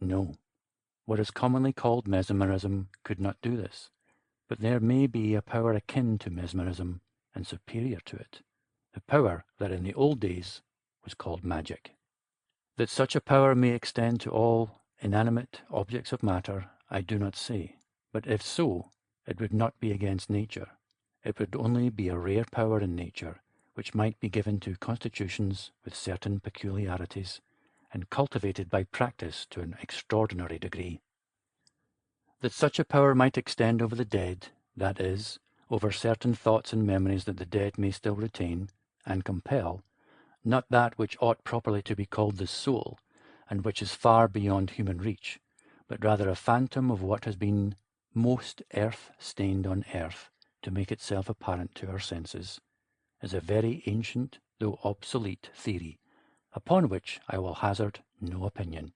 No. What is commonly called mesmerism could not do this, but there may be a power akin to mesmerism and superior to it, the power that in the old days was called magic. That such a power may extend to all inanimate objects of matter, I do not say, but if so, it would not be against nature. It would only be a rare power in nature, which might be given to constitutions with certain peculiarities, and cultivated by practice to an extraordinary degree. That such a power might extend over the dead, that is, over certain thoughts and memories that the dead may still retain, and compel, not that which ought properly to be called the soul, and which is far beyond human reach, but rather a phantom of what has been most earth-stained on earth to make itself apparent to our senses, is a very ancient, though obsolete, theory, upon which I will hazard no opinion.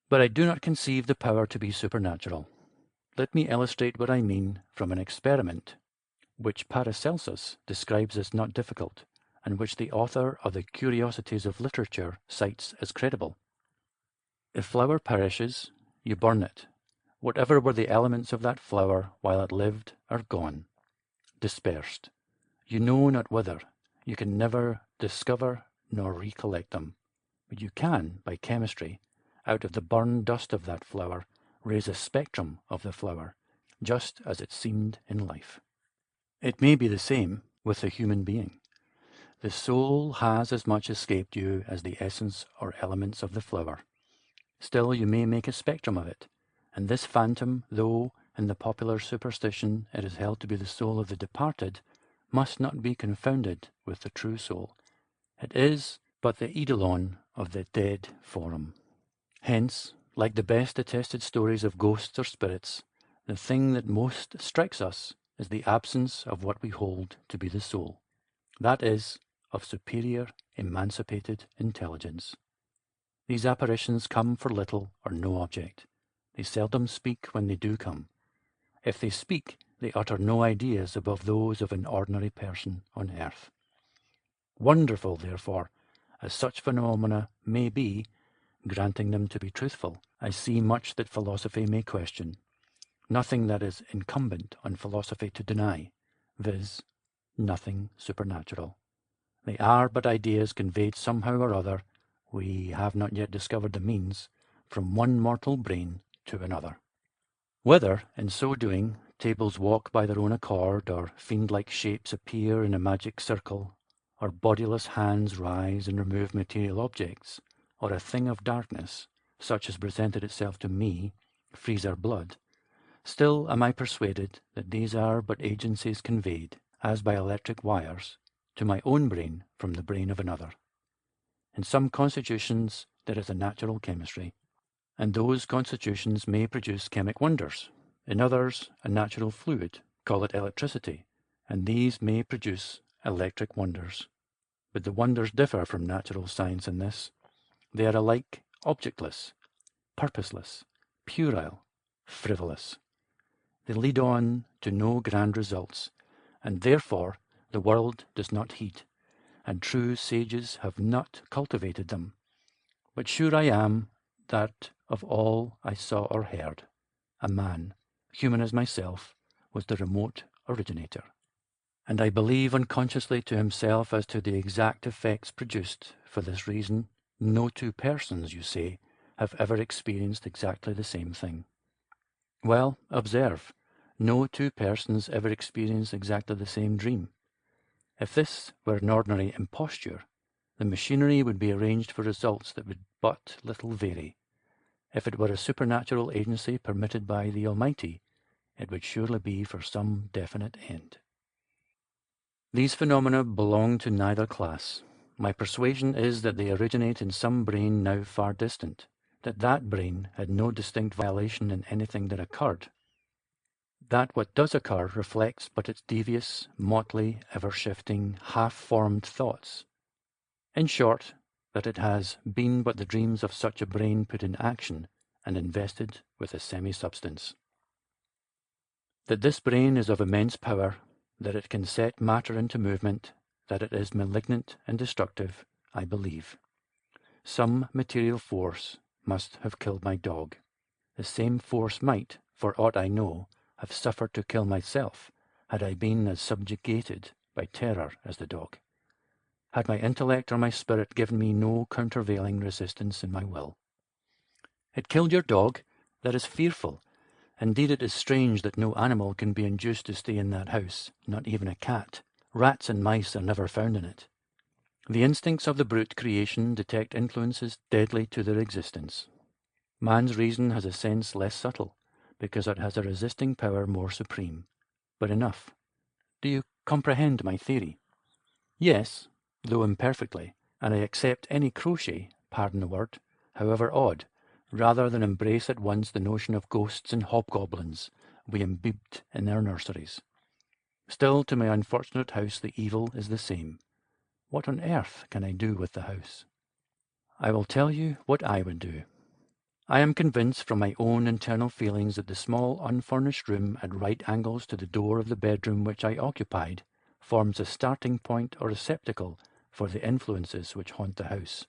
But I do not conceive the power to be supernatural. Let me illustrate what I mean from an experiment, which Paracelsus describes as not difficult, and which the author of the Curiosities of Literature cites as credible. If flour perishes, you burn it. Whatever were the elements of that flour while it lived are gone, dispersed. You know not whither. You can never discover nor recollect them. But you can, by chemistry, out of the burned dust of that flour, raise a spectrum of the flour, just as it seemed in life. It may be the same with the human being. The soul has as much escaped you as the essence or elements of the flour. Still you may make a spectrum of it, and this phantom, though in the popular superstition it is held to be the soul of the departed, must not be confounded with the true soul. It is but the eidolon of the dead form. Hence, like the best attested stories of ghosts or spirits, the thing that most strikes us is the absence of what we hold to be the soul, that is, of superior, emancipated intelligence. These apparitions come for little or no object. They seldom speak when they do come. If they speak, they utter no ideas above those of an ordinary person on earth. Wonderful, therefore, as such phenomena may be, granting them to be truthful, I see much that philosophy may question, nothing that is incumbent on philosophy to deny, viz., nothing supernatural. They are but ideas conveyed somehow or other, we have not yet discovered the means, from one mortal brain to another. Whether, in so doing, tables walk by their own accord, or fiend-like shapes appear in a magic circle, or bodiless hands rise and remove material objects, or a thing of darkness, such as presented itself to me, freeze our blood, still am I persuaded that these are but agencies conveyed, as by electric wires, to my own brain from the brain of another. In some constitutions there is a natural chemistry, and those constitutions may produce chemic wonders. In others, a natural fluid, call it electricity, and these may produce electric wonders. But the wonders differ from natural science in this. They are alike objectless, purposeless, puerile, frivolous. They lead on to no grand results, and therefore the world does not heed, and true sages have not cultivated them. But sure I am that of all I saw or heard, a man, human as myself, was the remote originator. And I believe unconsciously to himself as to the exact effects produced. For this reason, no two persons, you say, have ever experienced exactly the same thing. Well, observe, no two persons ever experience exactly the same dream. If this were an ordinary imposture, the machinery would be arranged for results that would but little vary. If it were a supernatural agency permitted by the Almighty, it would surely be for some definite end. These phenomena belong to neither class. My persuasion is that they originate in some brain now far distant, that brain had no distinct violation in anything that occurred, that what does occur reflects but its devious, motley, ever-shifting, half-formed thoughts. In short, that it has been but the dreams of such a brain put in action and invested with a semi-substance. That this brain is of immense power, that it can set matter into movement, that it is malignant and destructive, I believe. Some material force, must have killed my dog. The same force might, for aught I know, have suffered to kill myself, had I been as subjugated by terror as the dog. Had my intellect or my spirit given me no countervailing resistance in my will. It killed your dog? That is fearful. Indeed, it is strange that no animal can be induced to stay in that house, not even a cat. Rats and mice are never found in it. The instincts of the brute creation detect influences deadly to their existence. Man's reason has a sense less subtle, because it has a resisting power more supreme. But enough. Do you comprehend my theory? Yes, though imperfectly, and I accept any crochet, pardon the word, however odd, rather than embrace at once the notion of ghosts and hobgoblins we imbibed in our nurseries. Still, to my unfortunate house the evil is the same. What on earth can I do with the house? I will tell you what I would do. I am convinced from my own internal feelings that the small unfurnished room at right angles to the door of the bedroom which I occupied forms a starting point or receptacle for the influences which haunt the house,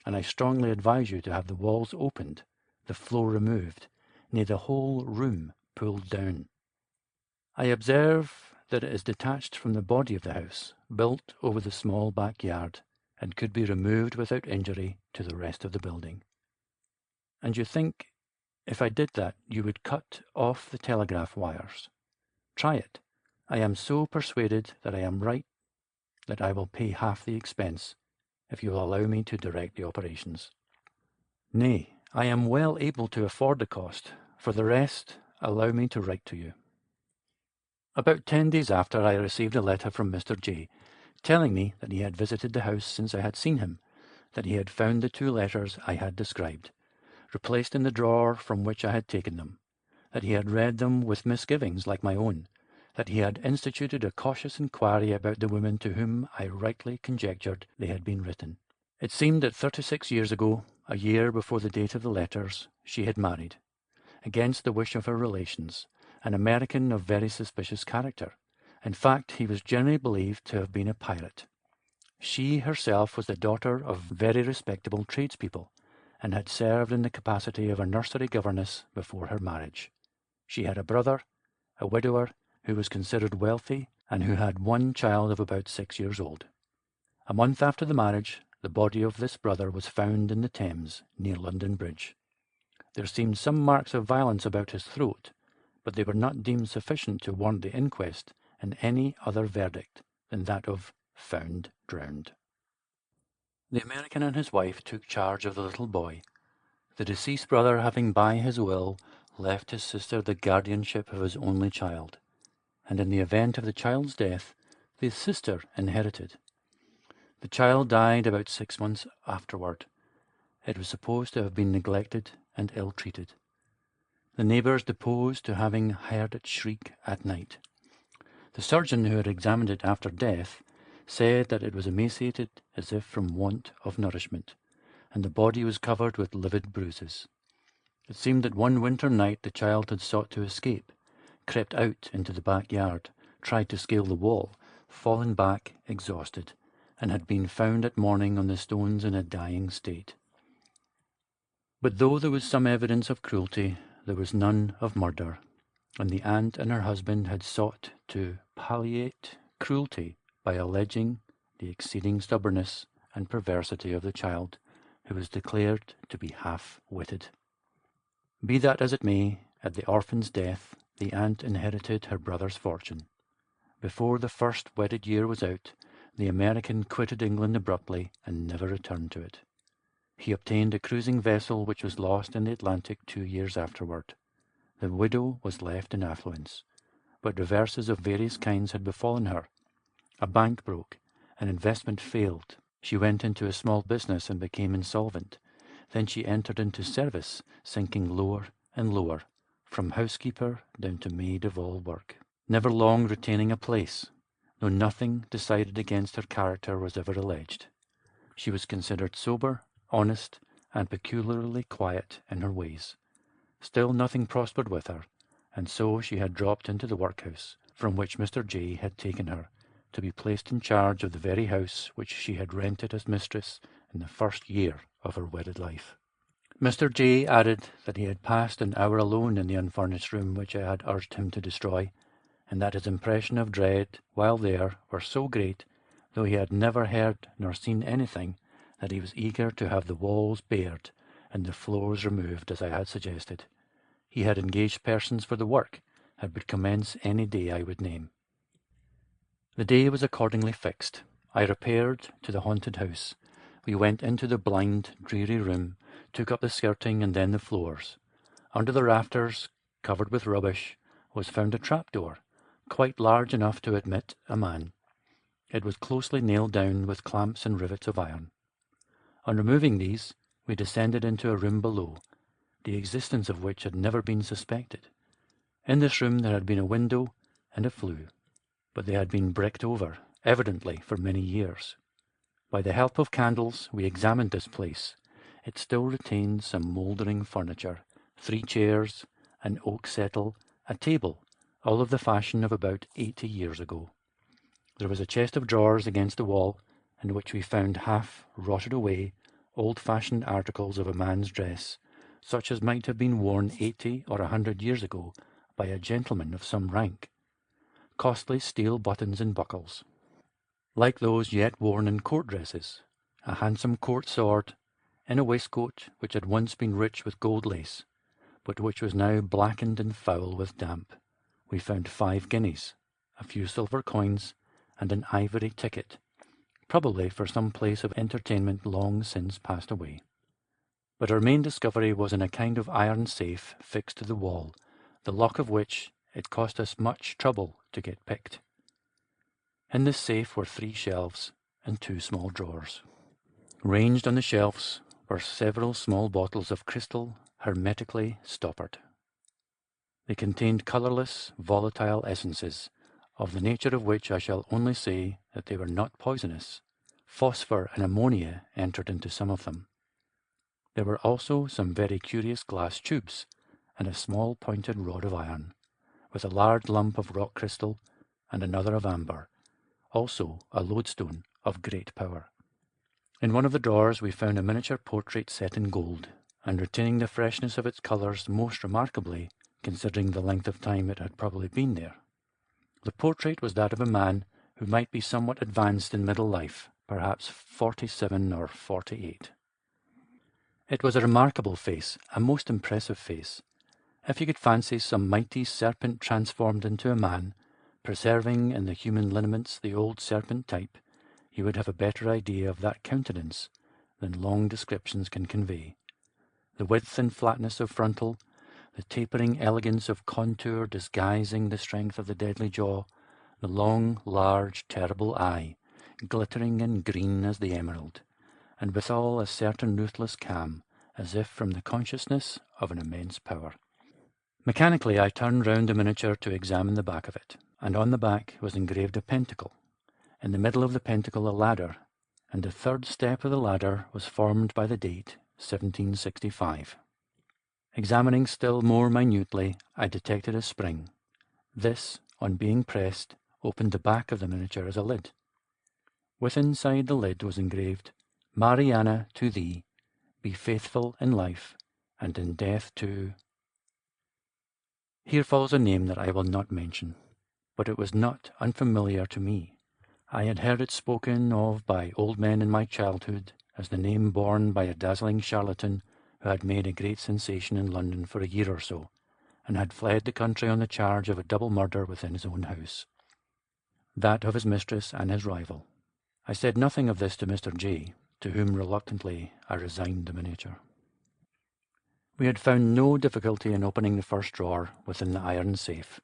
and I strongly advise you to have the walls opened, the floor removed, nay, the whole room pulled down. I observe that it is detached from the body of the house, built over the small backyard, and could be removed without injury to the rest of the building. And you think, if I did that, you would cut off the telegraph wires. Try it. I am so persuaded that I am right that I will pay half the expense, if you will allow me to direct the operations. Nay, I am well able to afford the cost. For the rest, allow me to write to you. About 10 days after, I received a letter from Mr. J, telling me that he had visited the house since I had seen him, that he had found the 2 letters I had described, replaced in the drawer from which I had taken them, that he had read them with misgivings like my own, that he had instituted a cautious inquiry about the women to whom I rightly conjectured they had been written. It seemed that 36 years ago, a year before the date of the letters, she had married, against the wish of her relations, an American of very suspicious character. In fact, he was generally believed to have been a pirate. She herself was the daughter of very respectable tradespeople, and had served in the capacity of a nursery governess before her marriage. She had a brother, a widower, who was considered wealthy, and who had 1 child of about 6 years old. A month after the marriage, the body of this brother was found in the Thames, near London Bridge. There seemed some marks of violence about his throat, but they were not deemed sufficient to warrant the inquest in any other verdict than that of found drowned. The American and his wife took charge of the little boy, the deceased brother having by his will left his sister the guardianship of his only child, and in the event of the child's death, the sister inherited. The child died about 6 months afterward. It was supposed to have been neglected and ill-treated. The neighbours deposed to having heard it shriek at night. The surgeon who had examined it after death said that it was emaciated as if from want of nourishment, and the body was covered with livid bruises. It seemed that one winter night the child had sought to escape, crept out into the backyard, tried to scale the wall, fallen back exhausted, and had been found at morning on the stones in a dying state. But though there was some evidence of cruelty, there was none of murder, and the aunt and her husband had sought to palliate cruelty by alleging the exceeding stubbornness and perversity of the child, who was declared to be half-witted. Be that as it may, at the orphan's death, the aunt inherited her brother's fortune. Before the first wedded year was out, the American quitted England abruptly and never returned to it. He obtained a cruising vessel which was lost in the Atlantic 2 years afterward. The widow was left in affluence, but reverses of various kinds had befallen her. A bank broke, an investment failed. She went into a small business and became insolvent. Then she entered into service, sinking lower and lower, from housekeeper down to maid of all work, never long retaining a place, though nothing decided against her character was ever alleged. She was considered sober, honest, and peculiarly quiet in her ways. Still nothing prospered with her, and so she had dropped into the workhouse, from which Mr. J had taken her, to be placed in charge of the very house which she had rented as mistress in the first year of her wedded life. Mr. J. added that he had passed an hour alone in the unfurnished room which I had urged him to destroy, and that his impression of dread while there were so great, though he had never heard nor seen anything, that he was eager to have the walls bared and the floors removed as I had suggested. He had engaged persons for the work, and would commence any day I would name. The day was accordingly fixed. I repaired to the haunted house. We went into the blind, dreary room, took up the skirting and then the floors. Under the rafters, covered with rubbish, was found a trapdoor, quite large enough to admit a man. It was closely nailed down with clamps and rivets of iron. On removing these, we descended into a room below, the existence of which had never been suspected. In this room there had been a window and a flue, but they had been bricked over, evidently for many years. By the help of candles we examined this place. It still retained some mouldering furniture, 3 chairs, an oak settle, a table, all of the fashion of about 80 years ago. There was a chest of drawers against the wall, in which we found half rotted away, old-fashioned articles of a man's dress, such as might have been worn 80 or 100 years ago by a gentleman of some rank. Costly steel buttons and buckles, like those yet worn in court dresses, a handsome court sword, in a waistcoat which had once been rich with gold lace, but which was now blackened and foul with damp. We found 5 guineas, a few silver coins, and an ivory ticket, probably for some place of entertainment long since passed away. But our main discovery was in a kind of iron safe fixed to the wall, the lock of which it cost us much trouble to get picked. In this safe were 3 shelves and 2 small drawers. Ranged on the shelves were several small bottles of crystal, hermetically stoppered. They contained colourless, volatile essences, of the nature of which I shall only say that they were not poisonous. Phosphor and ammonia entered into some of them. There were also some very curious glass tubes, and a small pointed rod of iron, with a large lump of rock crystal and another of amber, also a lodestone of great power. In one of the drawers we found a miniature portrait set in gold, and retaining the freshness of its colours most remarkably, considering the length of time it had probably been there. The portrait was that of a man who might be somewhat advanced in middle life, perhaps 47 or 48. It was a remarkable face, a most impressive face. If you could fancy some mighty serpent transformed into a man, preserving in the human lineaments the old serpent type, you would have a better idea of that countenance than long descriptions can convey. The width and flatness of frontal, the tapering elegance of contour disguising the strength of the deadly jaw, the long, large, terrible eye, glittering and green as the emerald, and withal a certain ruthless calm, as if from the consciousness of an immense power. Mechanically I turned round the miniature to examine the back of it, and on the back was engraved a pentacle. In the middle of the pentacle a ladder, and the 3rd step of the ladder was formed by the date 1765. Examining still more minutely, I detected a spring. This, on being pressed, opened the back of the miniature as a lid. Withinside the lid was engraved, "Mariana, to thee, be faithful in life, and in death to—" Here follows a name that I will not mention, but it was not unfamiliar to me. I had heard it spoken of by old men in my childhood as the name borne by a dazzling charlatan who had made a great sensation in London for a year or so, and had fled the country on the charge of a double murder within his own house, that of his mistress and his rival. I said nothing of this to Mr. J., to whom reluctantly I resigned the miniature. We had found no difficulty in opening the first drawer within the iron safe.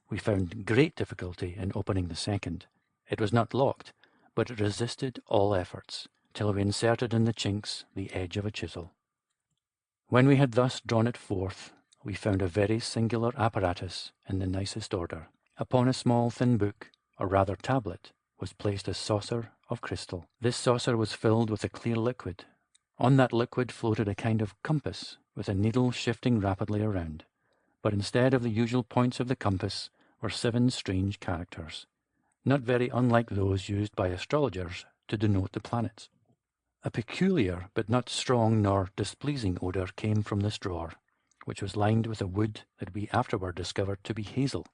We found great difficulty in opening the second. It was not locked, but it resisted all efforts, till we inserted in the chinks the edge of a chisel. When we had thus drawn it forth, we found a very singular apparatus in the nicest order. Upon a small thin book, or rather tablet, was placed a saucer of crystal. This saucer was filled with a clear liquid. On that liquid floated a kind of compass, with a needle shifting rapidly around, but instead of the usual points of the compass were 7 strange characters, not very unlike those used by astrologers to denote the planets. A peculiar but not strong nor displeasing odour came from this drawer, which was lined with a wood that we afterward discovered to be hazel.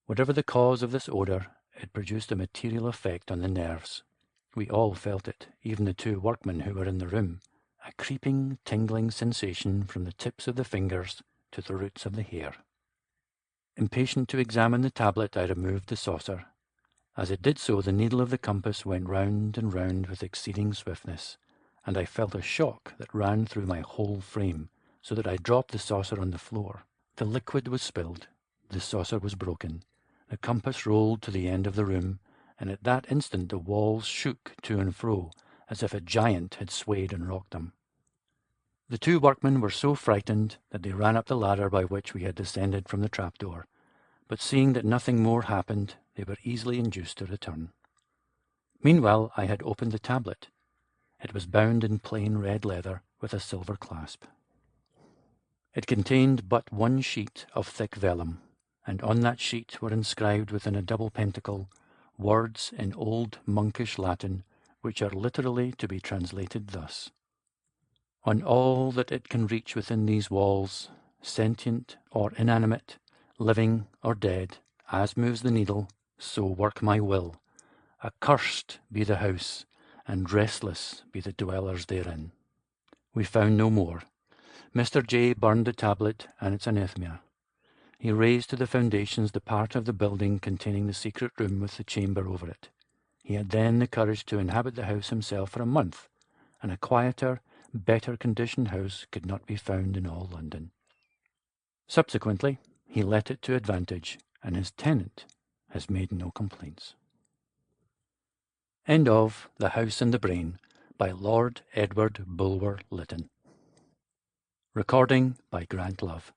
Whatever the cause of this odour, it produced a material effect on the nerves. We all felt it, even the two workmen who were in the room, a creeping, tingling sensation from the tips of the fingers to the roots of the hair. Impatient to examine the tablet, I removed the saucer. As it did so, the needle of the compass went round and round with exceeding swiftness, and I felt a shock that ran through my whole frame, so that I dropped the saucer on the floor. The liquid was spilled. The saucer was broken. The compass rolled to the end of the room, and at that instant the walls shook to and fro, as if a giant had swayed and rocked them. The two workmen were so frightened that they ran up the ladder by which we had descended from the trapdoor, but seeing that nothing more happened, they were easily induced to return. Meanwhile, I had opened the tablet. It was bound in plain red leather with a silver clasp. It contained but one sheet of thick vellum, and on that sheet were inscribed within a double pentacle words in old monkish Latin, which are literally to be translated thus: "On all that it can reach within these walls, sentient or inanimate, living or dead, as moves the needle, so work my will. Accursed be the house, and restless be the dwellers therein." We found no more. Mr. J. burned the tablet and its anathema. He razed to the foundations the part of the building containing the secret room with the chamber over it. He had then the courage to inhabit the house himself for a month, and a quieter, better conditioned house could not be found in all London. Subsequently, he let it to advantage, and his tenant has made no complaints. End of The House and the Brain by Lord Edward Bulwer-Lytton. Recording by Grant Love.